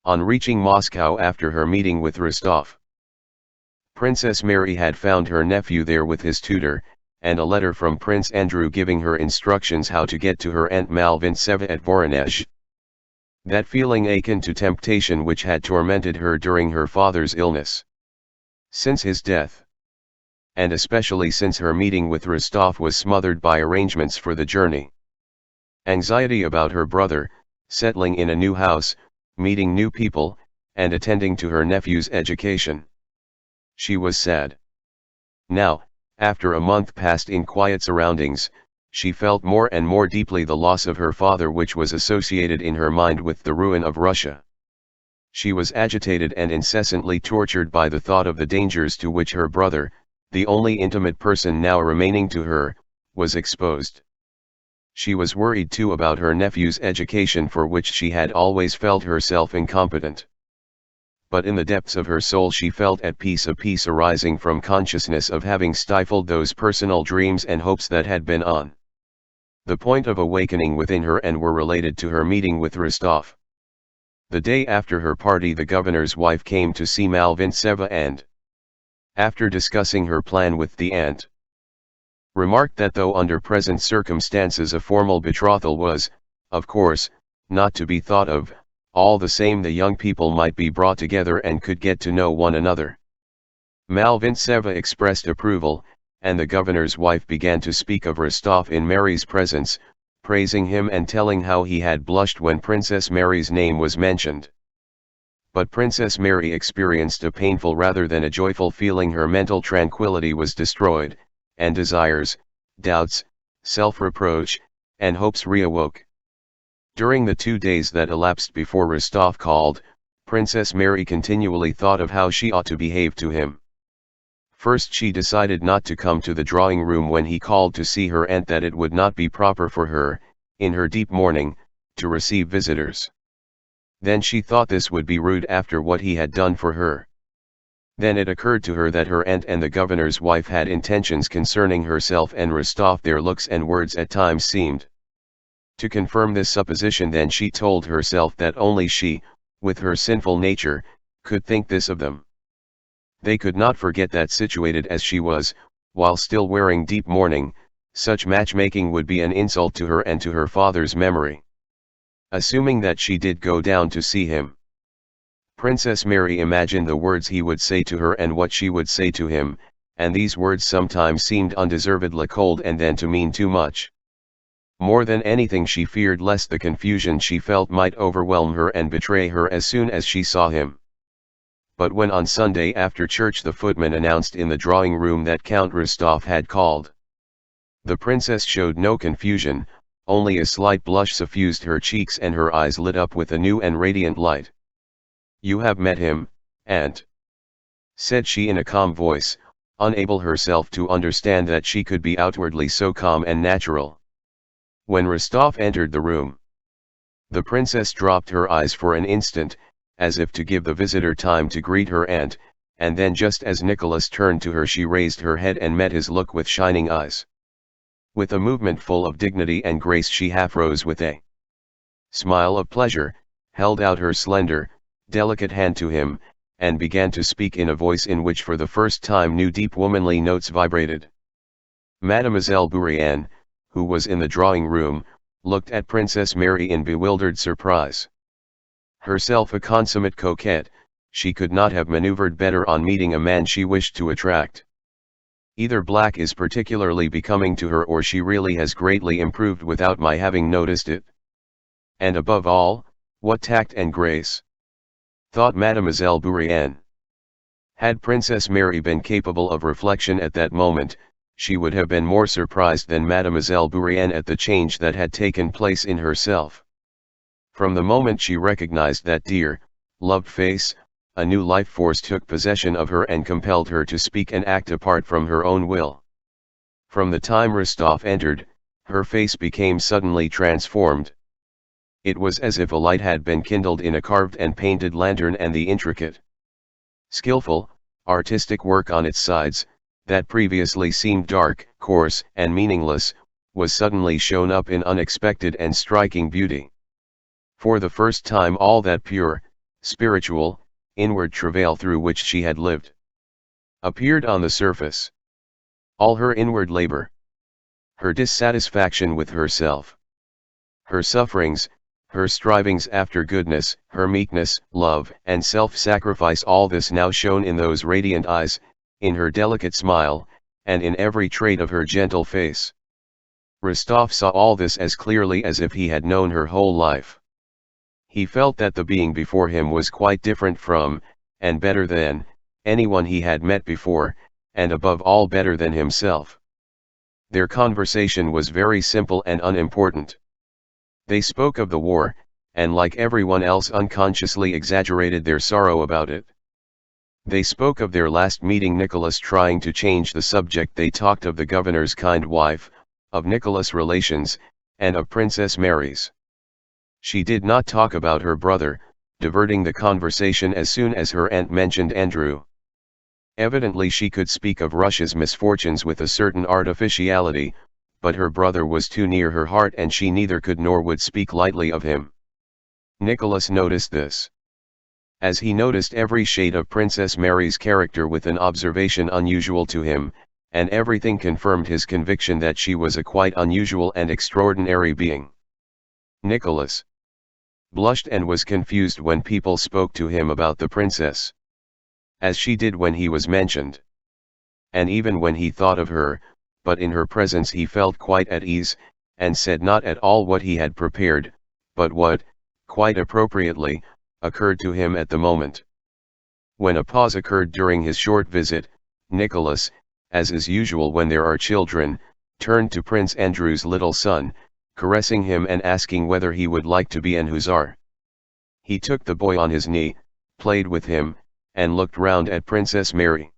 on reaching Moscow after her meeting with Rostov. Princess Mary had found her nephew there with his tutor, and a letter from Prince Andrew giving her instructions how to get to her Aunt Malvintseva at Voronezh. That feeling akin to temptation which had tormented her during her father's illness. Since his death, and especially since her meeting with Rostov, was smothered by arrangements for the journey. Anxiety about her brother, settling in a new house, meeting new people, and attending to her nephew's education. She was sad. Now, after a month passed in quiet surroundings, she felt more and more deeply the loss of her father, which was associated in her mind with the ruin of Russia. She was agitated and incessantly tortured by the thought of the dangers to which her brother, the only intimate person now remaining to her, was exposed. She was worried too about her nephew's education, for which she had always felt herself incompetent. But in the depths of her soul she felt at peace, a peace arising from consciousness of having stifled those personal dreams and hopes that had been on the point of awakening within her and were related to her meeting with Rostov. The day after her party, the governor's wife came to see Malvintseva and, after discussing her plan with the aunt, remarked that though under present circumstances a formal betrothal was, of course, not to be thought of, all the same the young people might be brought together and could get to know one another. Malvintseva expressed approval, and the governor's wife began to speak of Rostov in Mary's presence, praising him and telling how he had blushed when Princess Mary's name was mentioned. But Princess Mary experienced a painful rather than a joyful feeling. Her mental tranquility was destroyed, and desires, doubts, self-reproach, and hopes reawoke. During the 2 days that elapsed before Rostov called, Princess Mary continually thought of how she ought to behave to him. First, she decided not to come to the drawing room when he called to see her aunt, that it would not be proper for her, in her deep mourning, to receive visitors. Then she thought this would be rude after what he had done for her. Then it occurred to her that her aunt and the governor's wife had intentions concerning herself and Rostov. Their looks and words at times seemed to confirm this supposition. Then she told herself that only she, with her sinful nature, could think this of them. They could not forget that, situated as she was, while still wearing deep mourning, such matchmaking would be an insult to her and to her father's memory. Assuming that she did go down to see him, Princess Mary imagined the words he would say to her and what she would say to him, and these words sometimes seemed undeservedly cold and then to mean too much. More than anything she feared lest the confusion she felt might overwhelm her and betray her as soon as she saw him. But when on Sunday after church the footman announced in the drawing room that Count Rostov had called, the princess showed no confusion, only a slight blush suffused her cheeks and her eyes lit up with a new and radiant light. "You have met him, aunt," said she in a calm voice, unable herself to understand that she could be outwardly so calm and natural. When Rostov entered the room, the princess dropped her eyes for an instant, as if to give the visitor time to greet her aunt, and then just as Nicholas turned to her she raised her head and met his look with shining eyes. With a movement full of dignity and grace she half rose with a smile of pleasure, held out her slender, delicate hand to him, and began to speak in a voice in which for the first time new deep womanly notes vibrated. Mademoiselle Bourienne, who was in the drawing room, looked at Princess Mary in bewildered surprise. Herself a consummate coquette, she could not have maneuvered better on meeting a man she wished to attract. Either black is particularly becoming to her, or she really has greatly improved without my having noticed it. And above all, what tact and grace, thought Mademoiselle Bourienne. Had Princess Mary been capable of reflection at that moment, she would have been more surprised than Mademoiselle Bourienne at the change that had taken place in herself. From the moment she recognized that dear, loved face, a new life force took possession of her and compelled her to speak and act apart from her own will. From the time Rostov entered, her face became suddenly transformed. It was as if a light had been kindled in a carved and painted lantern, and the intricate, skillful, artistic work on its sides, that previously seemed dark, coarse, and meaningless, was suddenly shown up in unexpected and striking beauty. For the first time all that pure, spiritual, inward travail through which she had lived, appeared on the surface. All her inward labor, her dissatisfaction with herself, her sufferings, her strivings after goodness, her meekness, love, and self-sacrifice, all this now shone in those radiant eyes, in her delicate smile, and in every trait of her gentle face. Rostov saw all this as clearly as if he had known her whole life. He felt that the being before him was quite different from, and better than, anyone he had met before, and above all better than himself. Their conversation was very simple and unimportant. They spoke of the war, and like everyone else unconsciously exaggerated their sorrow about it. They spoke of their last meeting, Nicholas trying to change the subject. They talked of the governor's kind wife, of Nicholas' relations, and of Princess Mary's. She did not talk about her brother, diverting the conversation as soon as her aunt mentioned Andrew. Evidently she could speak of Russia's misfortunes with a certain artificiality, but her brother was too near her heart and she neither could nor would speak lightly of him. Nicholas noticed this. As he noticed every shade of Princess Mary's character with an observation unusual to him, and everything confirmed his conviction that she was a quite unusual and extraordinary being. Nicholas blushed and was confused when people spoke to him about the princess, as she did when he was mentioned. And even when he thought of her, but in her presence he felt quite at ease, and said not at all what he had prepared, but what, quite appropriately, occurred to him at the moment. When a pause occurred during his short visit, Nicholas, as is usual when there are children, turned to Prince Andrew's little son, caressing him and asking whether he would like to be an hussar. He took the boy on his knee, played with him, and looked round at Princess Mary.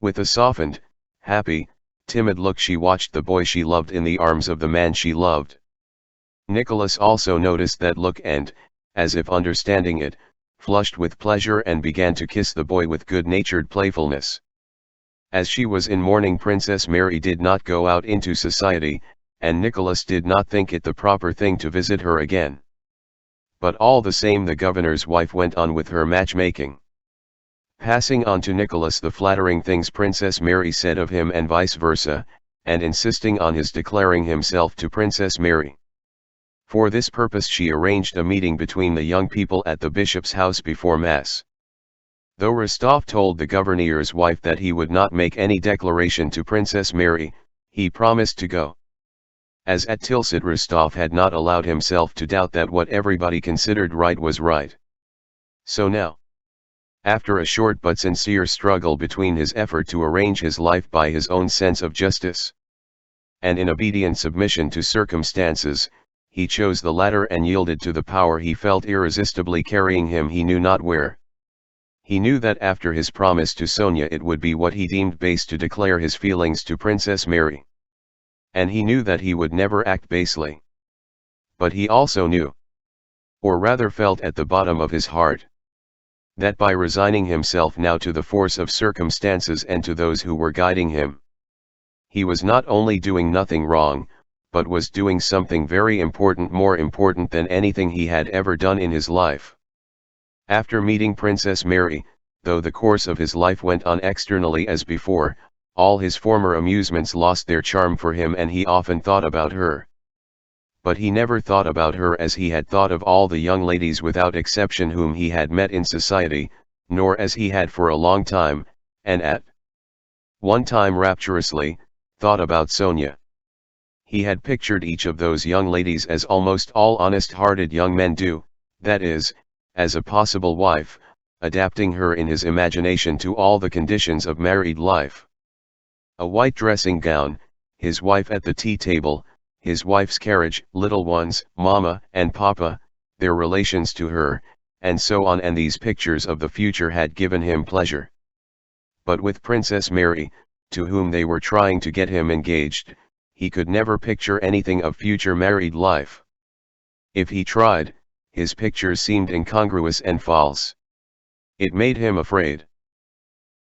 With a softened, happy, timid look she watched the boy she loved in the arms of the man she loved. Nicholas also noticed that look and, as if understanding it, flushed with pleasure and began to kiss the boy with good-natured playfulness. As she was in mourning, Princess Mary did not go out into society, and Nicholas did not think it the proper thing to visit her again. But all the same the governor's wife went on with her matchmaking, passing on to Nicholas the flattering things Princess Mary said of him and vice versa, and insisting on his declaring himself to Princess Mary. For this purpose she arranged a meeting between the young people at the bishop's house before Mass. Though Rostov told the governor's wife that he would not make any declaration to Princess Mary, he promised to go. As at Tilsit, Rostov had not allowed himself to doubt that what everybody considered right was right. So now, after a short but sincere struggle between his effort to arrange his life by his own sense of justice, and in obedient submission to circumstances, he chose the latter and yielded to the power he felt irresistibly carrying him he knew not where. He knew that after his promise to Sonia it would be what he deemed base to declare his feelings to Princess Mary. And he knew that he would never act basely. But he also knew, or rather felt at the bottom of his heart, that by resigning himself now to the force of circumstances and to those who were guiding him, he was not only doing nothing wrong, but was doing something very important, more important than anything he had ever done in his life. After meeting Princess Mary, though the course of his life went on externally as before, all his former amusements lost their charm for him and he often thought about her. But he never thought about her as he had thought of all the young ladies without exception whom he had met in society, nor as he had for a long time, and at one time rapturously, thought about Sonia. He had pictured each of those young ladies as almost all honest-hearted young men do, that is, as a possible wife, adapting her in his imagination to all the conditions of married life. A white dressing gown, his wife at the tea table, his wife's carriage, little ones, Mama and Papa, their relations to her, and so on, and these pictures of the future had given him pleasure. But with Princess Mary, to whom they were trying to get him engaged, he could never picture anything of future married life. If he tried, his pictures seemed incongruous and false. It made him afraid.